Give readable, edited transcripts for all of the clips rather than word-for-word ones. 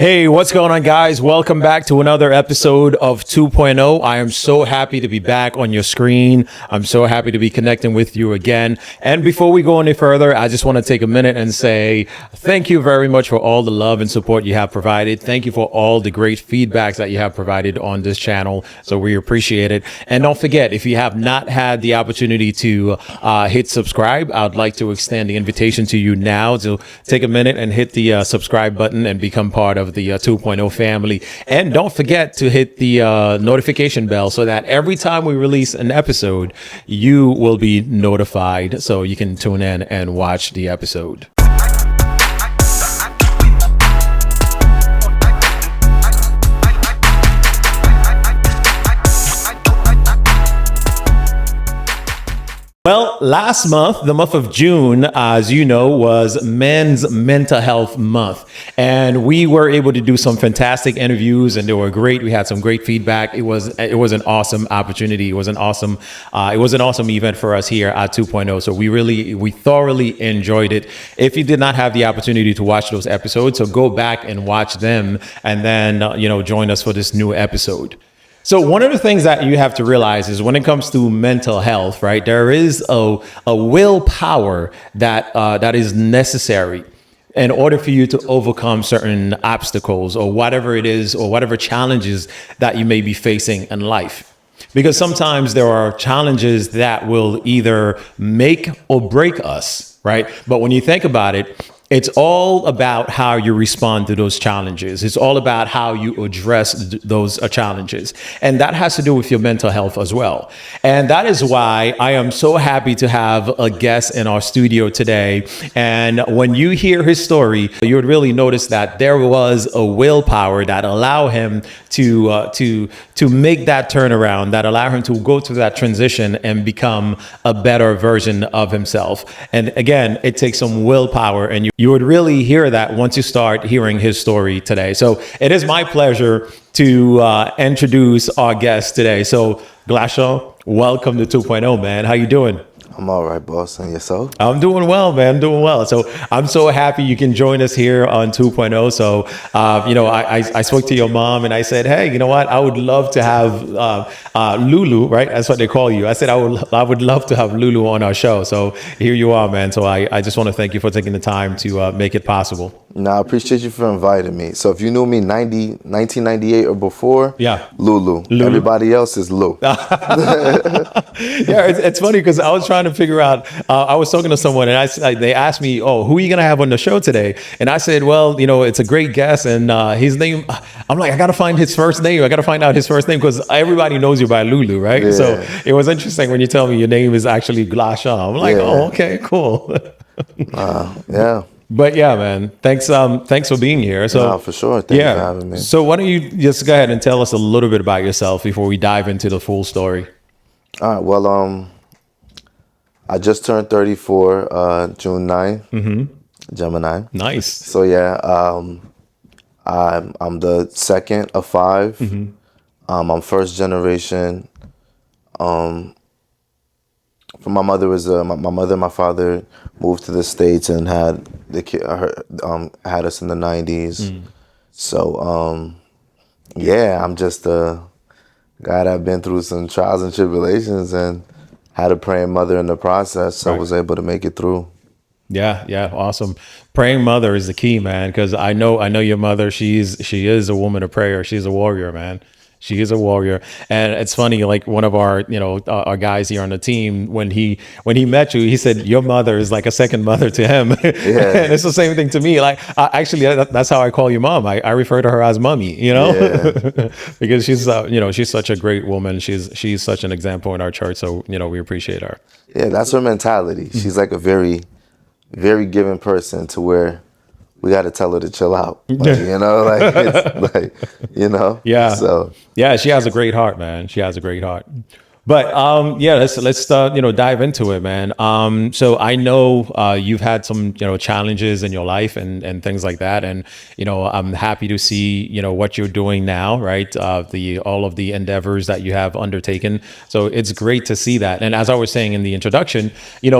Hey, what's going on, guys? Welcome back to another episode of 2.0. I am so happy to be back on your screen. I'm so happy to be connecting with you again. And before we go any further, I just want to take a minute and say thank you very much for all the love and support you have provided. Thank you for all the great feedbacks that you have provided on this channel. So we appreciate it. And don't forget, if you have not had the opportunity to hit subscribe, I'd like to extend the invitation to you now to take a minute and hit the subscribe button and become part of the 2.0 family. And don't forget to hit the notification bell so that every time we release an episode, you will be notified so you can tune in and watch the episode. Well, last month, the month of June, as you know, was Men's Mental Health Month. And we were able to do some fantastic interviews and they were great. We had some great feedback. It was an awesome opportunity. It was an awesome event for us here at 2.0. So we thoroughly enjoyed it. If you did not have the opportunity to watch those episodes, so go back and watch them and then, join us for this new episode. So one of the things that you have to realize is when it comes to mental health, right, there is a willpower that is necessary in order for you to overcome certain obstacles or whatever it is or whatever challenges that you may be facing in life. Because sometimes there are challenges that will either make or break us, right? But when you think about it, it's all about how you respond to those challenges. It's all about how you address those challenges. And that has to do with your mental health as well. And that is why I am so happy to have a guest in our studio today. And when you hear his story, you would really notice that there was a willpower that allowed him to make that turnaround, that allowed him to go through that transition and become a better version of himself. And again, it takes some willpower, and you would really hear that once you start hearing his story today. So it is my pleasure to introduce our guest today. So Glashaw, welcome to 2.0, man. How you doing? I'm all right, boss. And yourself? I'm doing well, man. Doing well. So I'm so happy you can join us here on 2.0. So, I spoke to your mom and I said, hey, you know what? I would love to have Loulou, right? That's what they call you. I said, I would love to have Loulou on our show. So here you are, man. So I just want to thank you for taking the time to make it possible. No, I appreciate you for inviting me. So if you knew me 1998 or before, yeah, Loulou. Everybody else is Lou. Yeah, it's funny because I was trying to figure out, I was talking to someone and they asked me, oh, who are you going to have on the show today? And I said, well, it's a great guest. And his name, I'm like, I got to find his first name. I got to find out his first name because everybody knows you by Loulou, right? Yeah. So it was interesting when you tell me your name is actually Glashaw. I'm like, oh, okay, cool. Yeah. But yeah, man, thanks for being here. So no, for sure. Thanks for having me. So why don't you just go ahead and tell us a little bit about yourself before we dive into the full story? All right. Well, I just turned 34, June 9th, Gemini. Nice. So yeah, I'm the second of five. I'm first generation. My mother and my father moved to the States and had had us in the 90s. So I'm just a guy that been through some trials and tribulations and had a praying mother in the process, so I was able to make it through. Yeah, awesome. Praying mother is the key, man, because I know your mother. She is a woman of prayer. She's a warrior, man. She is a warrior. And it's funny, like one of our, our guys here on the team, when he met you, he said, your mother is like a second mother to him. Yeah. And it's the same thing to me. Like, actually, that's how I call your mom. I refer to her as mommy, Yeah. because she's, she's such a great woman. She's such an example in our church. So, we appreciate her. Yeah, that's her mentality. She's like a very, very giving person to where we got to tell her to chill out. Yeah. So Yeah, she has a great heart, man. She has a great heart. But yeah, let's dive into it, man. So I know you've had some challenges in your life and things like that, and I'm happy to see what you're doing now, right? The all of the endeavors that you have undertaken. So it's great to see that. And as I was saying in the introduction,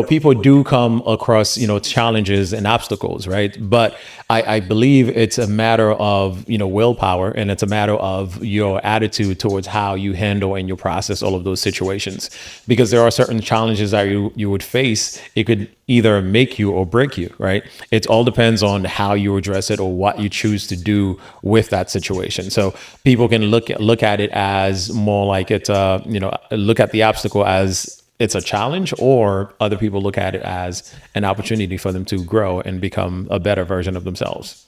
people do come across challenges and obstacles, right? But I believe it's a matter of willpower, and it's a matter of your attitude towards how you handle and you process all of those situations, because there are certain challenges that you would face. It could either make you or break you, right? It all depends on how you address it or what you choose to do with that situation. So people can look at it as more like it's look at the obstacle as it's a challenge, or other people look at it as an opportunity for them to grow and become a better version of themselves.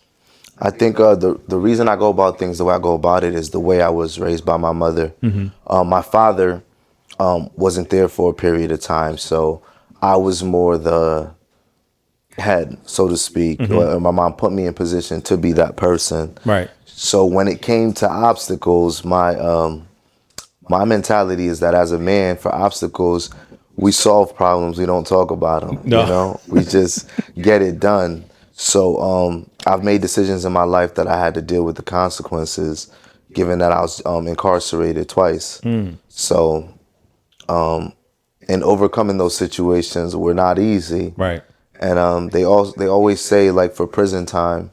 I think the reason I go about things the way I go about it is the way I was raised by my mother. My father wasn't there for a period of time, so I was more the head, so to speak. My mom put me in position to be that person. Right. So when it came to obstacles, my mentality is that as a man, for obstacles, we solve problems. We don't talk about them. No. We just get it done. So I've made decisions in my life that I had to deal with the consequences, given that I was incarcerated twice. So and overcoming those situations were not easy. Right. And they always say, like, for prison time,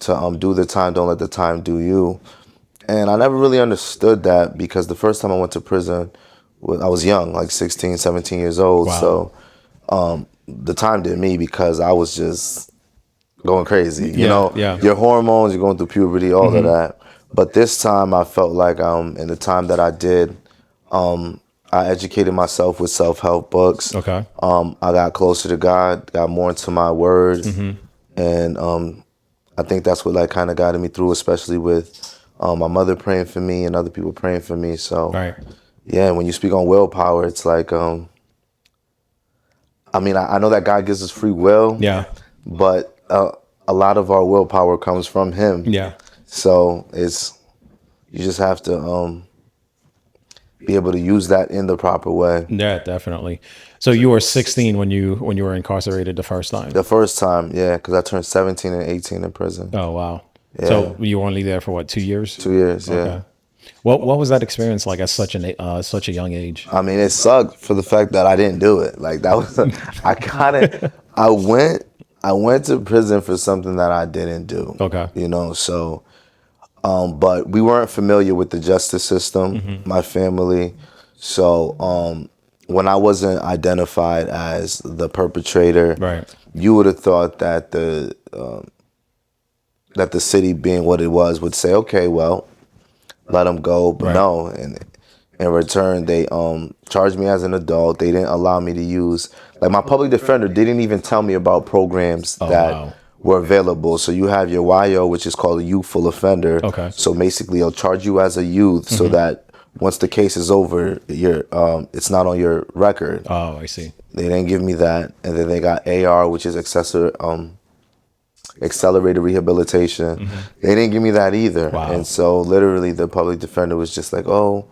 to do the time, don't let the time do you. And I never really understood that, because the first time I went to prison, I was young, like 16, 17 years old. Wow. So the time did me because I was just going crazy. Yeah. Your hormones, you're going through puberty, all of that. But this time I felt like in the time that I did, I educated myself with self-help books. Okay. I got closer to God, got more into my word. And I think that's what like kind of guided me through, especially with my mother praying for me and other people praying for me. So Right. yeah, when you speak on willpower, it's like, I know that God gives us free will, Yeah. but a lot of our willpower comes from Him. Yeah. So you just have to be able to use that in the proper way. Yeah, definitely. So you were 16 when you were incarcerated the first time. The first time, yeah, because I turned 17 and 18 in prison. Oh, wow. Yeah. So you were only there for what, 2 years? 2 years, yeah. Okay. What was that experience like at such a young age? I mean, it sucked for the fact that I didn't do it. Like, that was, I went to prison for something that I didn't do. Okay. So, but we weren't familiar with the justice system, my family. So, when I wasn't identified as the perpetrator, Right. you would have thought that the city, being what it was, would say, okay, well, let him go. But Right. no, and in return, they charged me as an adult. They didn't allow me to use, like, my public defender didn't even tell me about programs that wow. were available. So you have your YO, which is called a youthful offender. Okay. So basically, they'll charge you as a youth so that once the case is over, it's not on your record. Oh, I see. They didn't give me that. And then they got AR, which is accelerated rehabilitation. They didn't give me that either. Wow. And so literally the public defender was just like, oh,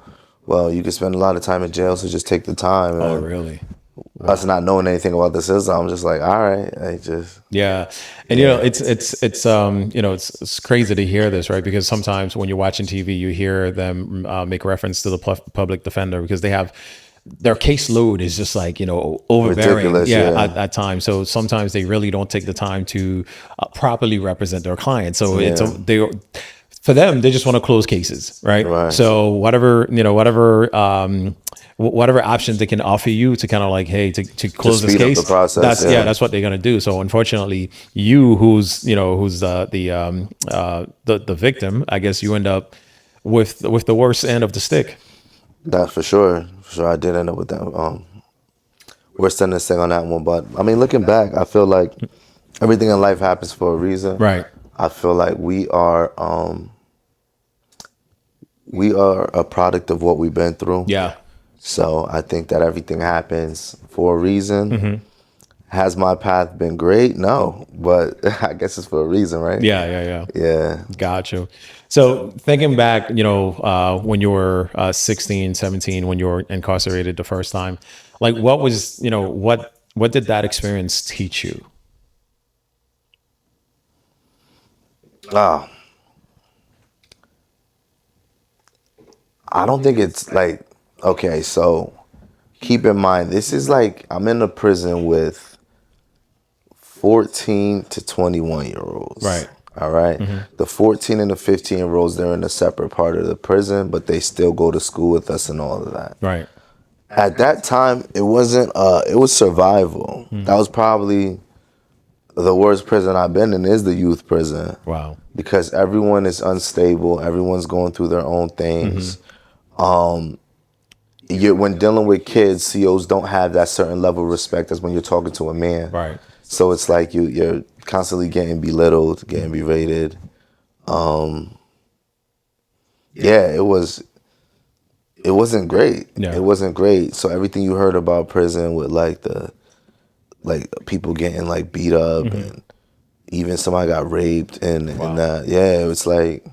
well, you could spend a lot of time in jail, so just take the time. Oh, And really? us not knowing anything about the system, I'm just like, all right, Yeah. And it's crazy to hear this, right? Because sometimes when you're watching TV, you hear them make reference to the public defender, because their caseload is just like, overbearing. Ridiculous, yeah. At times. So sometimes they really don't take the time to properly represent their client. So for them, they just want to close cases, right? Right. So whatever options they can offer you to kind of like, hey, to close this speed up case, the process, that's what they're gonna do. So unfortunately, you who's the victim, I guess you end up with the worst end of the stick. That's for sure. For sure, I did end up with that. We're sending this thing on that one, but I mean, looking back, I feel like everything in life happens for a reason. Right. I feel like we are a product of what we've been through. Yeah. So I think that everything happens for a reason. Has my path been great? No, but I guess it's for a reason, right? Yeah. Yeah. Got you. So thinking back, when you were 16, 17, when you were incarcerated the first time, like what was, what did that experience teach you? Ah, I don't think it's like, okay, so keep in mind, this is like, I'm in a prison with 14 to 21-year olds. Right. All right. The 14 and the 15-year olds, they're in a separate part of the prison, but they still go to school with us and all of that. Right. At that time, it wasn't, it was survival. That was probably the worst prison I've been in, is the youth prison, Wow. because everyone is unstable. Everyone's going through their own things. When dealing with kids, COs don't have that certain level of respect as when you're talking to a man. Right. So it's like you're constantly getting belittled, getting berated. Yeah, it wasn't great. Yeah. It wasn't great. So everything you heard about prison with like people getting like beat up and even somebody got raped and that, yeah, it was like,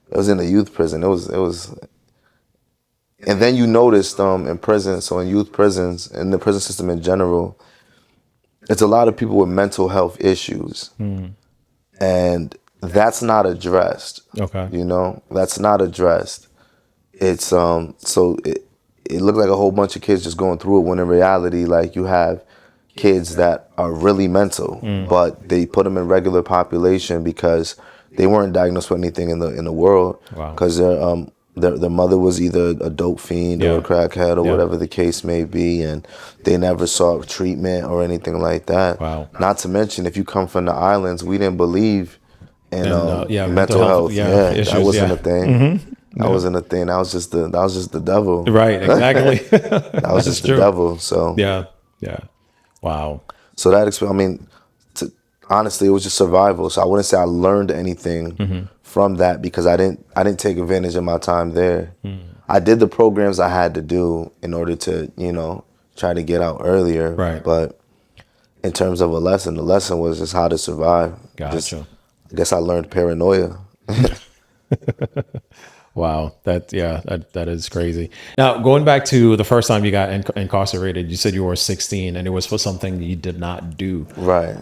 it was in a youth prison. It was. And then you noticed in prison, so in youth prisons, in the prison system in general, it's a lot of people with mental health issues. And that's not addressed. Okay. That's not addressed. It's so it looked like a whole bunch of kids just going through it, when in reality, like, you have kids that are really mental, but they put them in regular population because they weren't diagnosed with anything in the world, Wow. because their mother was either a dope fiend or a crackhead or whatever the case may be, and they never sought treatment or anything like that. Wow. Not to mention, if you come from the islands, we didn't believe in mental health. Yeah, That issues, wasn't a thing. That wasn't a thing. That was just the devil. Right. Exactly. That was just the devil. So Yeah. Wow. so I mean, honestly, it was just survival. So I wouldn't say I learned anything from that, because I didn't take advantage of my time there. I did the programs I had to do in order to, try to get out earlier. Right. But in terms of the lesson was just how to survive. Gotcha. I guess I learned paranoia. Wow. That is crazy. Now, going back to the first time you got incarcerated, you said you were 16 and it was for something you did not do. Right.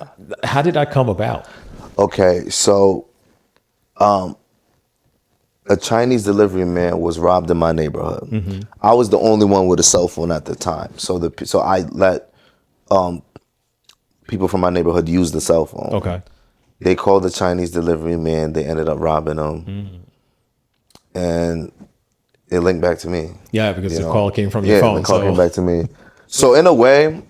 How did that come about? Okay, so a Chinese delivery man was robbed in my neighborhood. I was the only one with a cell phone at the time, so I let people from my neighborhood use the cell phone. Okay. They called the Chinese delivery man. They ended up robbing him, and it linked back to me. Yeah, because the call came from your phone. The call came back to me. So in a way,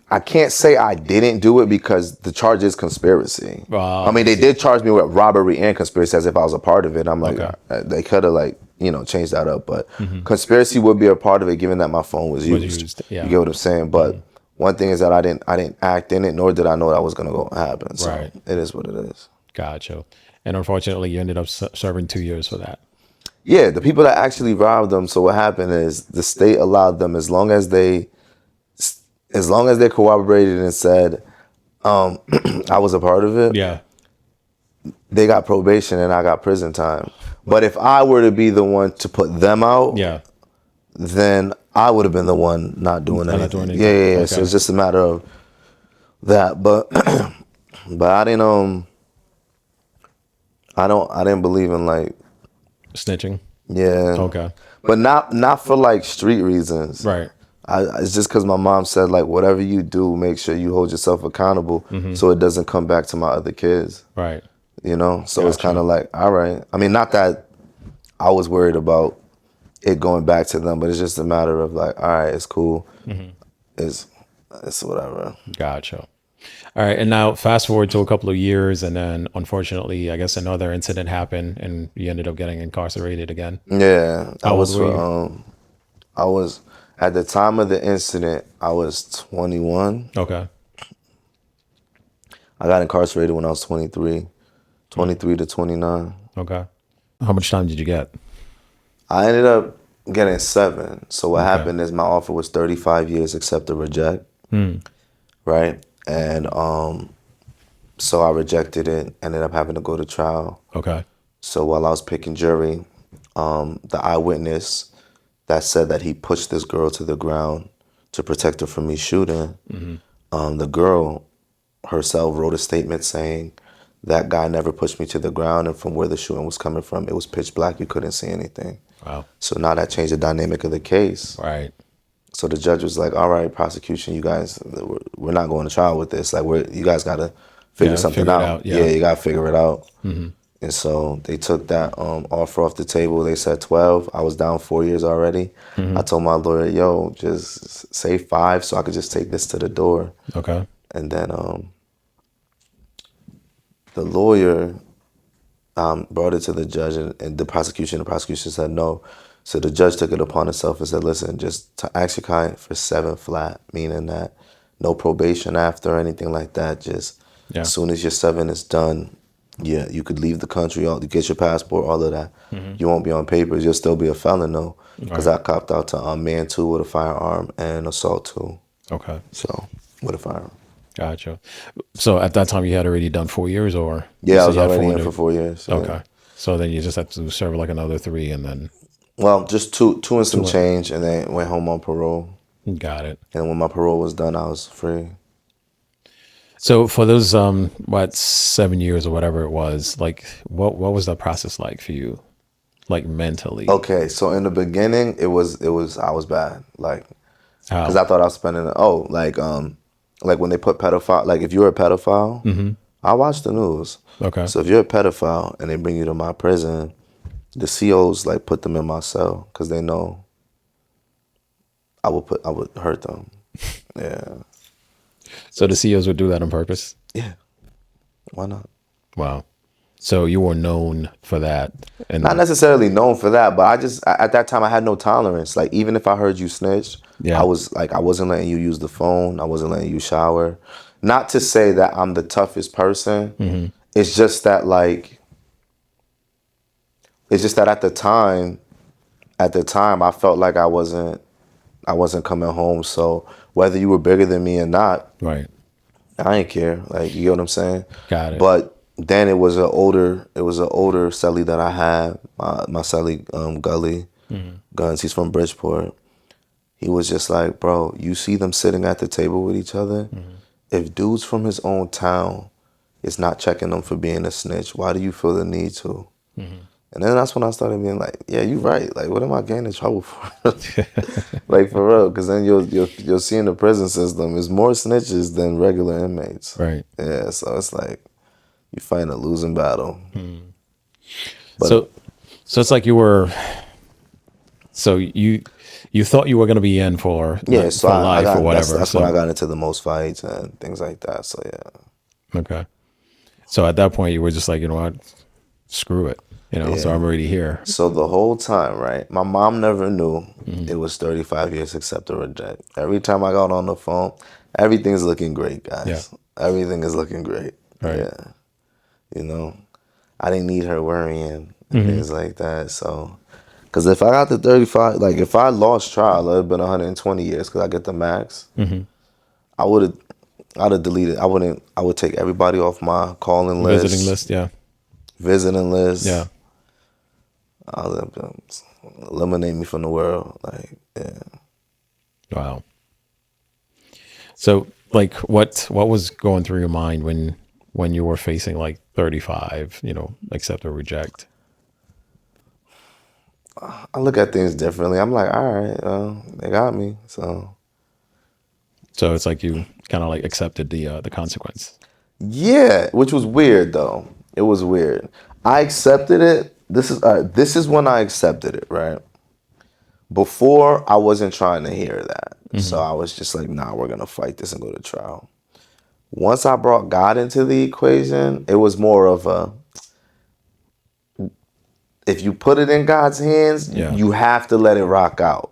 I can't say I didn't do it, because the charge is conspiracy. I mean, they did charge me with robbery and conspiracy as if I was a part of it. I'm like, they could have changed that up, but conspiracy would be a part of it, given that my phone was used. Yeah. You get what I'm saying? But one thing is that I didn't act in it, nor did I know that was going to go happen. So Right. it is what it is. Gotcha. And unfortunately, you ended up serving 2 years for that. Yeah, the people that actually robbed them. So what happened is the state allowed them, as long as they cooperated and said I was a part of it. Yeah. They got probation and I got prison time. But if I were to be the one to put them out, Yeah. then I would have been the one not doing anything. Not doing anything. Yeah. Okay. So it's just a matter of that. But but I didn't I didn't believe in like Snitching. yeah. Okay. But not for like street reasons. Right. It's just because my mom said, like, whatever you do, make sure you hold yourself accountable, so it doesn't come back to my other kids. Right. So it's kind of like, all right. I mean, not that I was worried about it going back to them, but it's just a matter of like, all right, it's cool. It's whatever. Gotcha. All right. And now fast forward to a couple of years, and then unfortunately, I guess another incident happened and you ended up getting incarcerated again. Yeah. How old were you? I was, at the time of the incident, I was 21. Okay. I got incarcerated when I was 23 to 29. Okay. How much time did you get? I ended up getting 7. So what happened is my offer was 35 years, accept or reject. right? And so I rejected it, ended up having to go to trial. Okay. So while I was picking jury, the eyewitness that said that he pushed this girl to the ground to protect her from me shooting, the girl herself wrote a statement saying that guy never pushed me to the ground, and from where the shooting was coming from, it was pitch black. You couldn't see anything. Wow. So now that changed the dynamic of the case. Right. So the judge was like, "All right, prosecution, you guys, we're not going to trial with this. Like, you guys got to figure Yeah. something Figure it out. out. Yeah, Yeah. you got to figure it out." And so they took that offer off the table. They said 12. I was down 4 years already. I told my lawyer, "Yo, just say 5 so I could just take this to the door." Okay. And then the lawyer brought it to the judge, and the prosecution said no. So the judge took it upon himself and said, "Listen, just to ask your client for 7 flat, meaning that no probation after or anything like that. Just Yeah. as soon as your 7 is done, yeah, you could leave the country, you get your passport, all of that. You won't be on papers. You'll still be a felon though, because Right. I copped out to man 2 with a firearm and assault 2. Okay. So with a firearm. Gotcha. So at that time, you had already done 4 years, or you Yeah, I said was you had already four in new- for 4 years. Yeah. Okay. So then you just had to serve like another 3, and then Well, just two and some Two. change, and then went home on parole. got it. And when my parole was done, I was free. So for those 7 years or whatever it was, like what was that process like for you, like mentally? Okay, so in the beginning, it was I was bad, like, because How? I thought I was spending like when they put pedophile, like if you're a pedophile, I watch the news. Okay. So if you're a pedophile and they bring you to my prison, the COs like put them in my cell because they know I would hurt them. Yeah, So the CEOs would do that on purpose? yeah. Why not? Wow. So you were known for that, and Not necessarily known for that, but at that time I had no tolerance. Like even if I heard you snitch, Yeah. I wasn't letting you use the phone. I wasn't letting you shower. Not to say that I'm the toughest person. It's just that at the time I felt like I wasn't coming home. So whether you were bigger than me or not, right. I ain't care. Like, you get what I'm saying? Got it. But then it was an older cellie that I had, my cellie Gully Guns. He's from Bridgeport. He was just like, bro, you see them sitting at the table with each other. If dudes from his own town is not checking them for being a snitch, why do you feel the need to? And then that's when I started being like, yeah, you're right. Like, what am I getting in trouble for? Like, for real, because then you'll see in the prison system is more snitches than regular inmates. Right. Yeah, so it's like you fighting a losing battle. But So it's like you were. So you thought you were going to be in for yeah, so for I life got or whatever. that's so when I got into the most fights and things like that. So yeah. okay. So at that point, you were just like, you know what, screw it. So I'm already here. So the whole time, right, my mom never knew it was 35 years accept or reject. Every time I got on the phone, everything's looking great, guys. Yeah. Everything is looking great. Right. Yeah. I didn't need her worrying and things like that. So, because if I got the 35, like if I lost trial, it would have been 120 years because I get the max. I'd have deleted. I would take everybody off my calling list. Visiting list, yeah. Visiting list. Yeah. I'll eliminate me from the world. Like, yeah. Wow. So like what was going through your mind when you were facing like 35, accept or reject? I look at things differently. I'm like, all right, they got me. So it's like you kind of like accepted the consequence. yeah, which was weird though. It was weird. I accepted it. This is when I accepted it, right? Before I wasn't trying to hear that. So I was just like, nah, we're gonna fight this and go to trial. Once I brought God into the equation, it was more of a, if you put it in God's hands, Yeah. you have to let it rock out,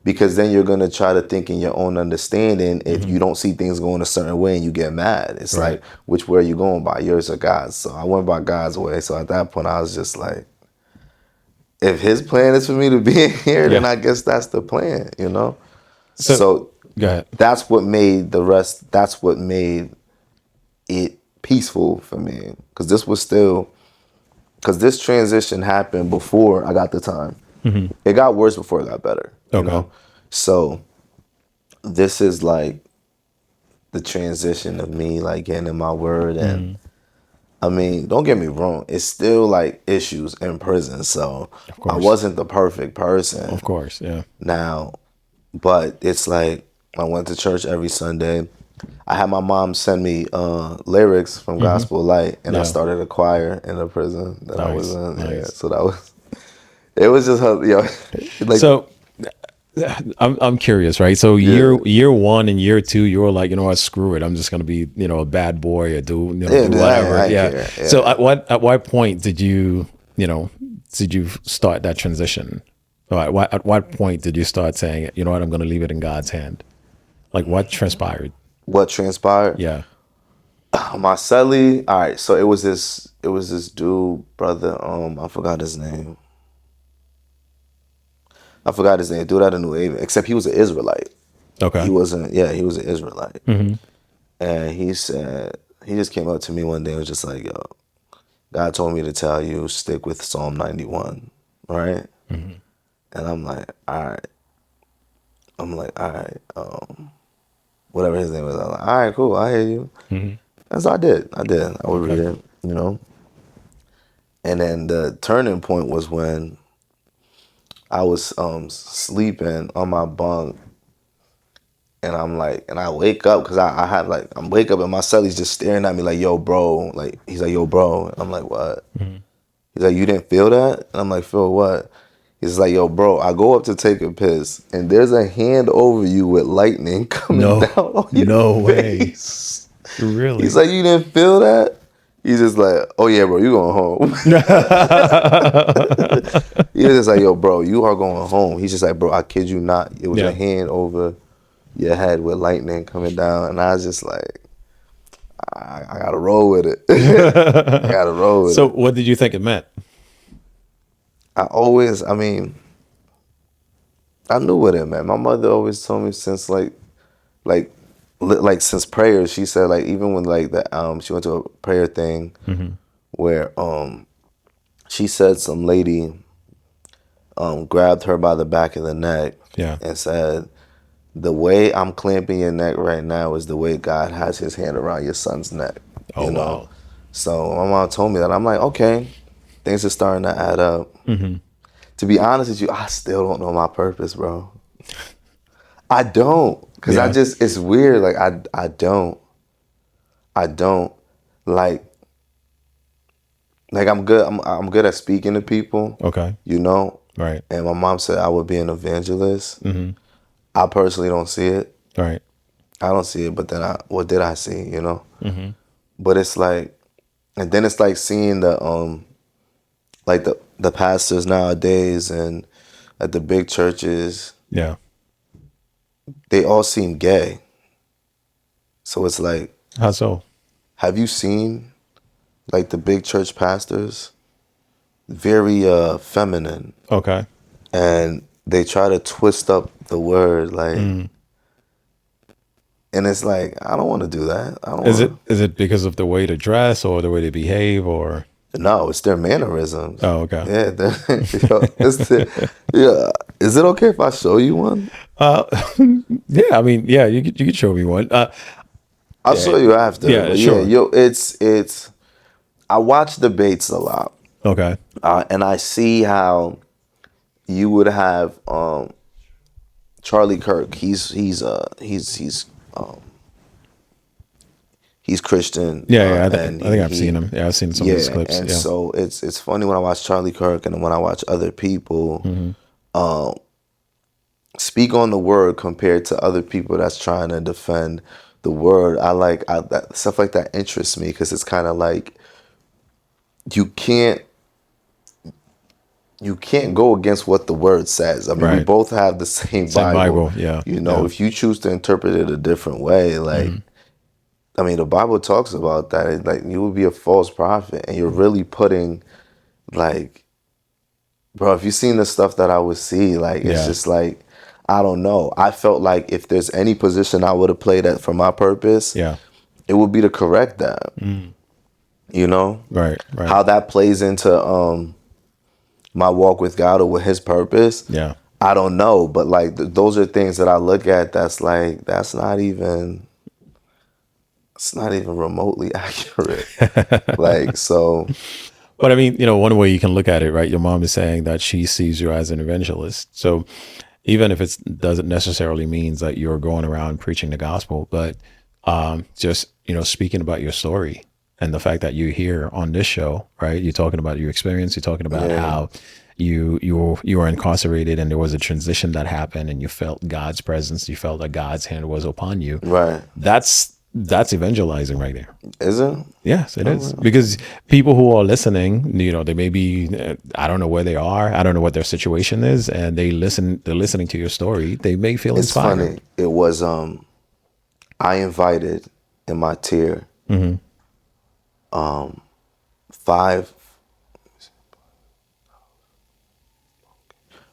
because then you're going to try to think in your own understanding. If you don't see things going a certain way and you get mad, it's Right. like, which way are you going by, yours or God's? So I went by God's way. So at that point, I was just like, if his plan is for me to be in here, then Yeah. I guess that's the plan, So Go ahead. That's what made the rest. That's what made it peaceful for me. Because this transition happened before I got the time. It got worse before it got better. You Okay. know, so this is like the transition of me like getting in my word. And I mean, don't get me wrong, it's still like issues in prison, so Of I course. wasn't the perfect person Of course. Yeah. now, but it's like I went to church every Sunday. I had my mom send me lyrics from Gospel Light, and I Yeah. started a choir in the prison that I was Nice. in. Yeah, Nice. so that was it was just her, like So I'm curious, right? So yeah, year one and year two, you were like, you know what, screw it. I'm just gonna be, a bad boy or yeah, do I whatever. ain't Yeah. care. So Yeah. at what point did you start that transition? Or at what point did you start saying, you know what, I'm gonna leave it in God's hand? Like what transpired? What transpired? Yeah. My celly. All right, so it was this dude, brother. I forgot his name. Dude out of New Haven. Except he was an Israelite. He Okay. wasn't. Yeah, he was an Israelite. Mm-hmm. And he said he just came up to me one day and was just like, "Yo, God told me to tell you stick with Psalm 91, right?" Mm-hmm. And I'm like, "All right." All right. Whatever his name was. I'm like, "All right, cool. I hear you." Mm-hmm. And so I did. I would read Okay. it. And then the turning point was when I was sleeping on my bunk, and I'm like, and I wake up because I have like, I'm wake up and my celly's just staring at me like, "Yo, bro," like he's like, "Yo, bro," and I'm like, "What?" Mm-hmm. He's like, "You didn't feel that?" And I'm like, "Feel what?" He's like, "Yo, bro, I go up to take a piss, and there's a hand over you with lightning coming down No, on your no way. face." He's Really? like, "You didn't feel that?" He's just like, "Oh yeah, bro, you going home." He was just like, "Yo, bro, you are going home." He's just like, "Bro, I kid you not. It was a Yeah. hand over your head with lightning coming down." And I was just like, I gotta roll with it. I gotta roll with So it. what did you think it meant? I mean, I knew what it meant. My mother always told me since like, like since prayers, she said like even when like she went to a prayer thing where she said some lady grabbed her by the back of the neck Yeah. and said, "The way I'm clamping your neck right now is the way God has his hand around your son's neck." Oh You know? wow. So my mom told me that. I'm like, okay, things are starting to add up. To be honest with you, I still don't know my purpose, bro. I don't. Cause Yeah. it's weird. Like I don't. I don't. Like I'm good. I'm good at speaking to people, Okay. you know? Right. And my mom said I would be an evangelist. I personally don't see it. Right. I don't see it, but then what did I see, But it's like, and then it's like seeing like the pastors nowadays and at the big churches, Yeah. they all seem gay. So it's like, How so? have you seen like the big church pastors? Very feminine, Okay. and they try to twist up the word like, and it's like, I don't want to do that. I don't Is want it is it because of the way to dress or the way to behave or? to. No, it's their mannerisms. Oh, okay. Yeah, yeah. Is it okay if I show you one? Uh, yeah. I mean, yeah. You could show me one. I'll Yeah. show you after. Yeah. But yeah, Sure. yo, it's. I watch debates a lot, Okay. and I see how you would have Charlie Kirk. He's Christian, Yeah. Yeah. and I think I've seen him. Yeah. I've seen some of his yeah, clips. and Yeah. so it's funny when I watch Charlie Kirk and when I watch other people speak on the word compared to other people that's trying to defend the word. That stuff like that interests me because it's kind of like you can't go against what the word says. I mean, we Right. both have the same Same Bible. Bible. Yeah. Yeah. If you choose to interpret it a different way, like I mean, the Bible talks about that. Like you will be a false prophet, and you're really putting, like, bro. If you seen the stuff that I would see, like, it's Yeah. just like, I don't know. I felt like if there's any position I would have played at for my purpose, Yeah. it would be to correct that. You know, Right. Right. how that plays into my walk with God or with His purpose. Yeah. I don't know, but like those are things that I look at. That's like it's not even remotely accurate. Like so. But I mean, one way you can look at it, right? Your mom is saying that she sees you as an evangelist. So even if it doesn't necessarily means that you're going around preaching the gospel, but just, speaking about your story and the fact that you're here on this show, right? You're talking about your experience. You're talking about how you were incarcerated and there was a transition that happened and you felt God's presence. You felt that God's hand was upon you. Right. That's evangelizing right there. Is it? Yes, it is. Because people who are listening, they may be, I don't know where they are. I don't know what their situation is. And they're listening to your story. They may feel inspired. It's funny. It was, I invited in my tier,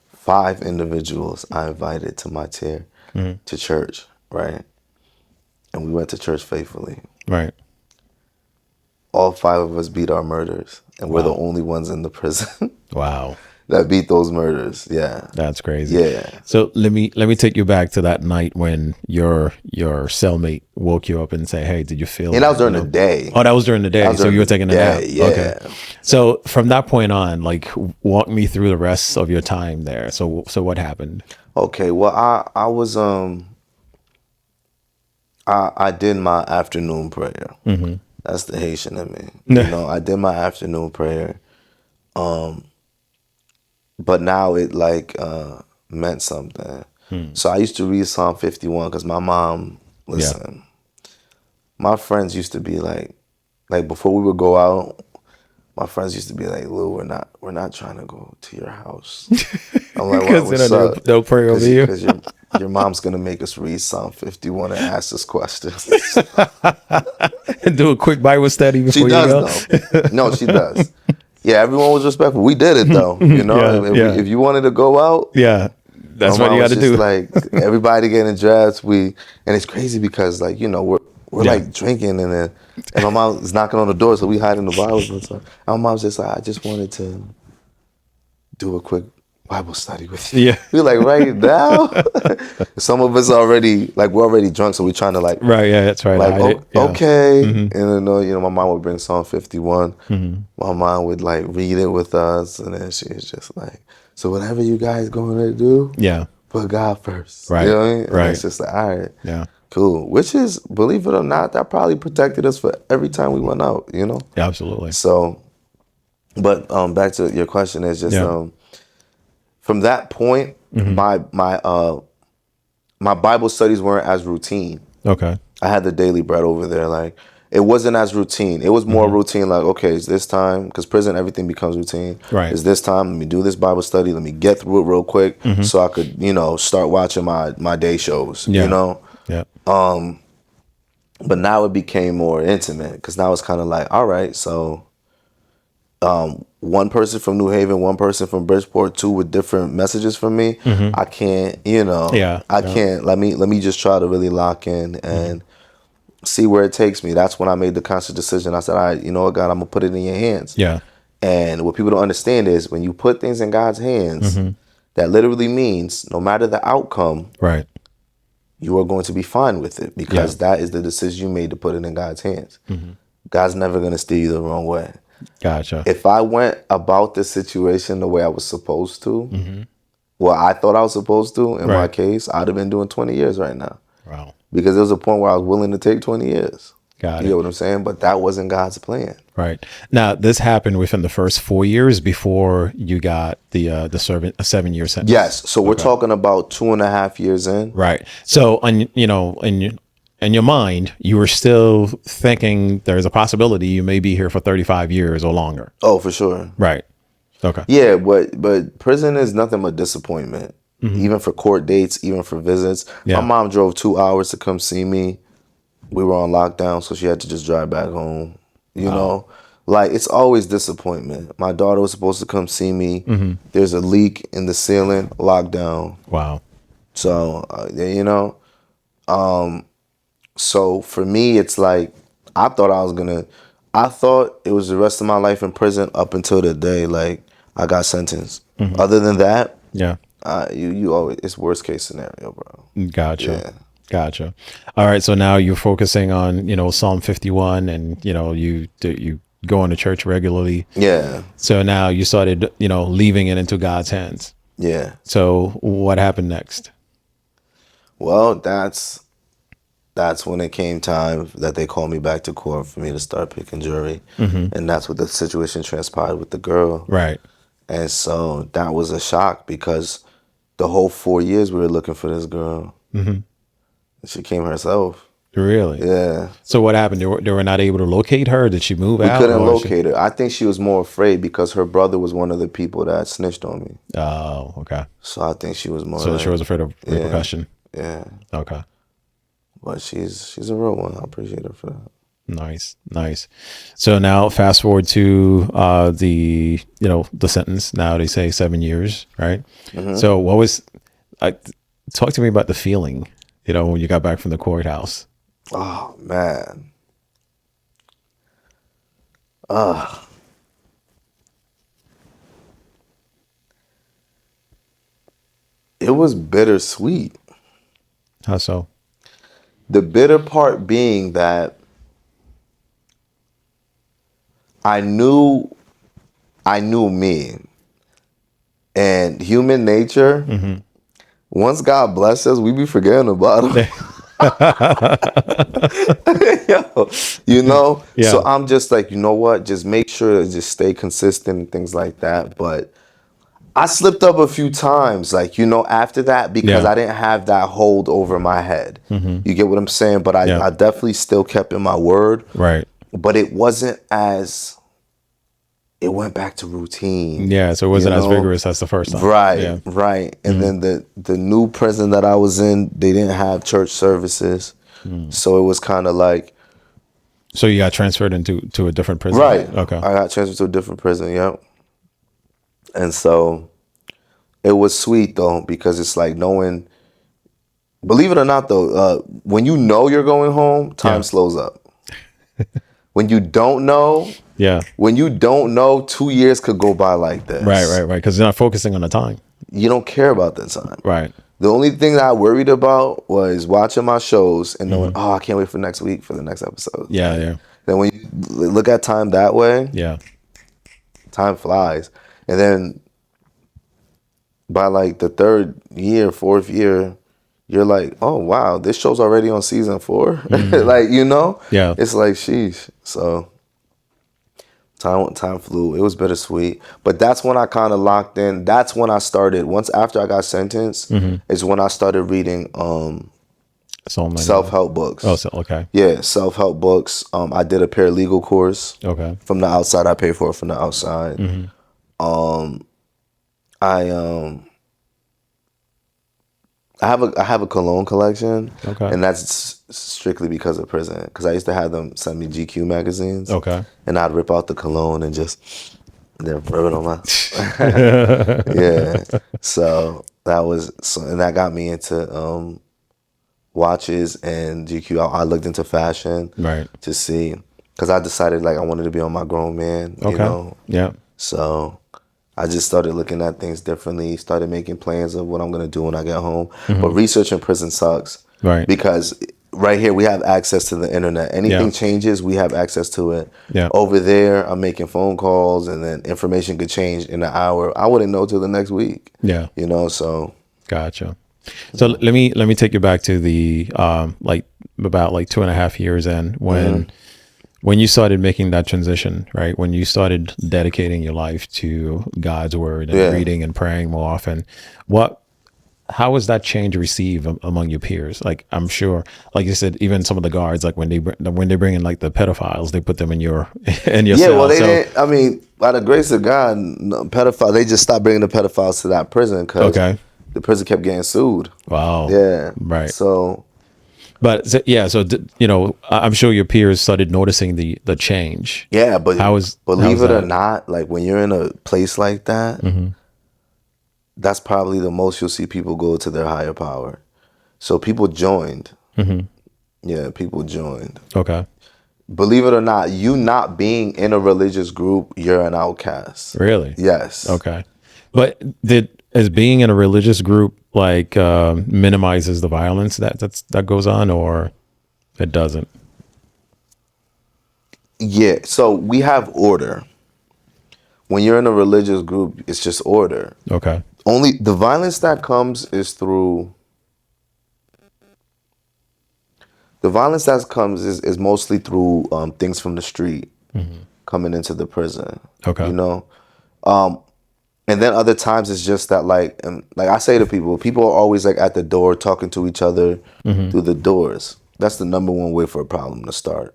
five individuals I invited to my tier to church, right? And we went to church faithfully. Right. All five of us beat our murders, and we're the only ones in the prison. Wow. That beat those murders. Yeah. That's crazy. Yeah. So let me take you back to that night when your cellmate woke you up and say, "Hey, did you feel?" And that was during the day. Oh, that was during the day. So you were taking a nap. Yeah. Okay. So from that point on, like, walk me through the rest of your time there. So what happened? Okay. Well, I was I did my afternoon prayer. That's the Haitian in me. I did my afternoon prayer. But now it like meant something. So I used to read Psalm 51 because my mom, listen, my friends used to be like before we would go out, my friends used to be like, "Lou, we're not trying to go to your house." I'm like, "Well, what's up?" They'll pray over you. Because your mom's gonna make us read Psalm 51 and ask us questions. And do a quick Bible study before She you does, go. though. No, she does. Yeah, everyone was respectful. We did it though. If you wanted to go out, that's what you got to do. Like everybody getting dressed. And it's crazy because like we're like drinking and my mom is knocking on the door, so we hide in the Bibles and stuff. And my mom's just like, I just wanted to do a quick Bible study with you. Yeah. We're like, right now? Some of us already, like, we're already drunk, so we're trying to, like, right, yeah, that's right. Like, okay. And then, my mom would bring Psalm 51. My mom would, like, read it with us, and then she's just like, so whatever you guys going to do, put God first. Right. You know what I mean? And right. it's just like, all right. Yeah. Cool. Which is, believe it or not, that probably protected us for every time we went out, Yeah, absolutely. So, but back to your question is just, from that point, my Bible studies weren't as routine. Okay. I had the daily bread over there. Like, it wasn't as routine. It was more routine. Like, okay, it's this time, because prison, everything becomes routine. Right. It's this time. Let me do this Bible study. Let me get through it real quick, so I could, start watching my day shows. Yeah. Yeah. But now it became more intimate, because now it's kind of like, all right, so. One person from New Haven, one person from Bridgeport, two with different messages from me. I can't, I can't. Let me just try to really lock in and see where it takes me. That's when I made the conscious decision. I said, all right, you know what, God, I'm gonna put it in your hands. Yeah. And what people don't understand is when you put things in God's hands, that literally means no matter the outcome, right, you are going to be fine with it, because that is the decision you made to put it in God's hands. God's never gonna steer you the wrong way. Gotcha. If I went about this situation the way I was supposed to, well, I thought I was supposed to, in my case, I'd have been doing 20 years right now. Wow. Because there was a point where I was willing to take 20 years. Got it. You know what I'm saying? But that wasn't God's plan. Right. Now, this happened within the first 4 years before you got the 7-year sentence. Yes. So we're talking about 2.5 years in. Right. So, in your mind, you were still thinking there's a possibility you may be here for 35 years or longer. Oh, for sure. Right. Okay. Yeah, but prison is nothing but disappointment. Even for court dates, even for visits. Yeah. My mom drove 2 hours to come see me. We were on lockdown, so she had to just drive back home. You know? Like, it's always disappointment. My daughter was supposed to come see me. There's a leak in the ceiling, lockdown. Wow. So you know, so for me, it's like I thought it was the rest of my life in prison up until the day like I got sentenced. Other than that, Yeah. you always, it's worst case scenario, bro. Gotcha. Yeah. Gotcha. All right. So now you're focusing on, Psalm 51 and, you going to church regularly. Yeah. So now you started, leaving it into God's hands. Yeah. So what happened next? Well, that's when it came time that they called me back to court for me to start picking jury. And that's what the situation transpired with the girl. Right. And so that was a shock because the whole 4 years we were looking for this girl. She came herself. Really? Yeah. So what happened? They were not able to locate her? Did she move We out? couldn't Or locate her. I think she was more afraid because her brother was one of the people that snitched on me. Oh, okay. So I think she was more So like, she was afraid of repercussion. yeah. Okay. But she's a real one. I appreciate her for that. Nice, nice. So now fast forward to the sentence. Now they say 7 years, right? So what was talk to me about the feeling, when you got back from the courthouse. Oh man. It was bittersweet. How so? The bitter part being that I knew me and human nature. Once God bless us, we be forgetting about him. Yo, Yeah. So I'm just like, you know what? Just make sure to just stay consistent and things like that. But I slipped up a few times, like, after that because Yeah. I didn't have that hold over my head. You get what I'm saying? But Yeah. I definitely still kept in my word. Right. But it wasn't as, it went back to routine. Yeah. So it wasn't as vigorous as the first time. Right, Yeah. right. And then the new prison that I was in, they didn't have church services. So it was kind of like, So you got transferred to a different prison. right. Okay. I got transferred to a different prison, yep. And so it was sweet though, because it's like knowing, believe it or not though, when you know you're going home, time Yeah. slows up. When you don't know, Yeah. 2 years could go by like this. Right. Because you're not focusing on the time. You don't care about the time. Right. The only thing that I worried about was watching my shows and knowing, I can't wait for next week for the next episode. Yeah. Yeah. Then when you look at time that way, Yeah. time flies. And then by like the third year, fourth year, you're like, oh wow, this show's already on season 4. Like, Yeah. it's like sheesh. So time flew. It was bittersweet. But that's when I kind of locked in. That's when I started. Once after I got sentenced, is when I started reading self-help books. Oh, so okay. Yeah, self-help books. I did a paralegal course. Okay. From the outside. I paid for it from the outside. I have a cologne collection. Okay. And that's strictly because of prison. Because I used to have them send me GQ magazines. Okay. And I'd rip out the cologne and just rub it on my yeah. So and that got me into watches and GQ. I looked into fashion, Right. to see, because I decided like I wanted to be on my grown man. Okay. Yeah. So I just started looking at things differently, started making plans of what I'm going to do when I get home. But research in prison sucks. Right. Because right here we have access to the internet. Anything changes, we have access to it. Yeah. Over there, I'm making phone calls and then information could change in an hour. I wouldn't know till the next week. Yeah. So. Gotcha. So let me take you back to the about 2.5 years in when you started making that transition, right? When you started dedicating your life to God's word and reading and praying more often, how was that change received among your peers? Like, I'm sure, like you said, even some of the guards, like when they bring in like the pedophiles, they put them in your cell. Well, they didn't. I mean, by the grace of God, no, pedophile. They just stopped bringing the pedophiles to that prison because the prison kept getting sued. Wow. Yeah. Right. So. But I'm sure your peers started noticing the change. Yeah, but believe it or not, like when you're in a place like that, that's probably the most you'll see people go to their higher power. So people joined. Yeah, people joined. Okay. Believe it or not, you not being in a religious group, you're an outcast. Really? Yes. Okay. But did as being in a religious group like minimizes the violence that goes on, or it doesn't? Yeah. So we have order. When you're in a religious group, it's just order. Okay. Only the violence that comes is through the violence that comes is mostly through things from the street coming into the prison. You Okay. know, and then other times it's just that like I say to people, people are always like at the door talking to each other through the doors. That's the number one way for a problem to start.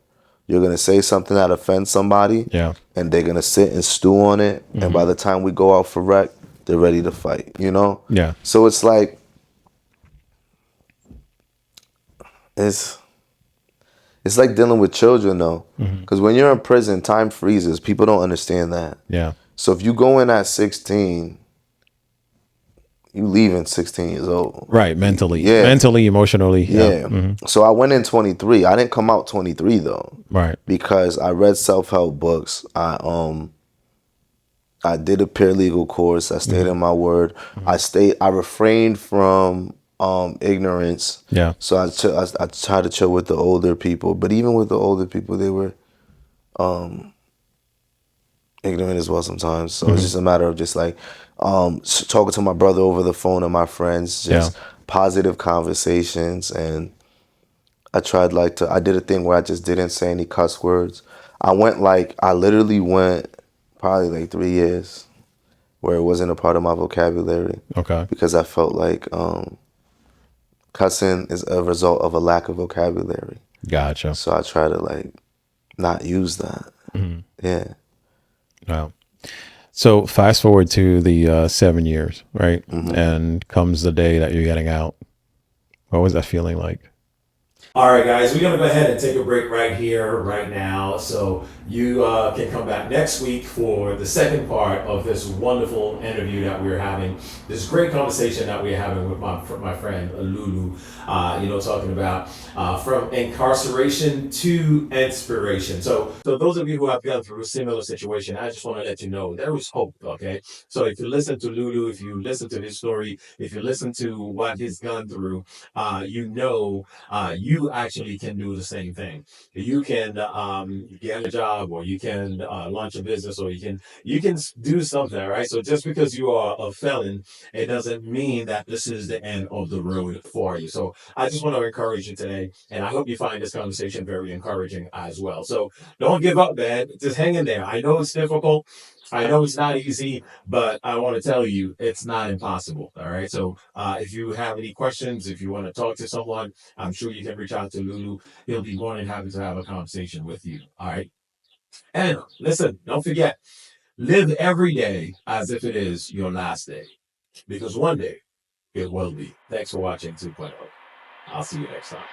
You're gonna say something that offends somebody, Yeah. and they're gonna sit and stew on it. And by the time we go out for rec, they're ready to fight. You know. Yeah. So it's like it's it's like dealing with children though, because when you're in prison, time freezes. People don't understand that. Yeah. So if you go in at 16, you leaving 16 years old. Right. Mentally, Yeah, emotionally. Yeah. yeah. So I went in 23. I didn't come out 23 though, Right. because I read self-help books. I did a paralegal course. I stayed in my word. I refrained from ignorance. Yeah. So I tried to chill with the older people. But even with the older people, they were ignorant as well sometimes. So it's just a matter of just like talking to my brother over the phone and my friends, Yeah. just positive conversations. And I did a thing where I just didn't say any cuss words. I literally went probably like 3 years where it wasn't a part of my vocabulary, Okay. because I felt like cussing is a result of a lack of vocabulary. Gotcha. So I try to like not use that. Yeah. Wow. So fast forward to the 7 years, right? And comes the day that you're getting out. What was that feeling like? All right, guys, we're going to go ahead and take a break right here, right now. So you can come back next week for the second part of this wonderful interview that we're having, this great conversation that we're having with my friend Loulou, talking about from incarceration to inspiration. So those of you who have gone through a similar situation, I just want to let you know there is hope, okay? So if you listen to Loulou, if you listen to his story, if you listen to what he's gone through, you actually can do the same thing. You can get a job, or you can launch a business, or you can do something, right? So just because you are a felon, it doesn't mean that this is the end of the road for you. So I just want to encourage you today, and I hope you find this conversation very encouraging as well. So don't give up, man. Just hang in there. I know it's difficult. I know it's not easy, but I want to tell you it's not impossible. All right. So if you have any questions, if you want to talk to someone, I'm sure you can reach out to Loulou. He'll be more than happy to have a conversation with you. All right. And listen, don't forget, live every day as if it is your last day, because one day it will be. Thanks for watching 2.0. I'll see you next time.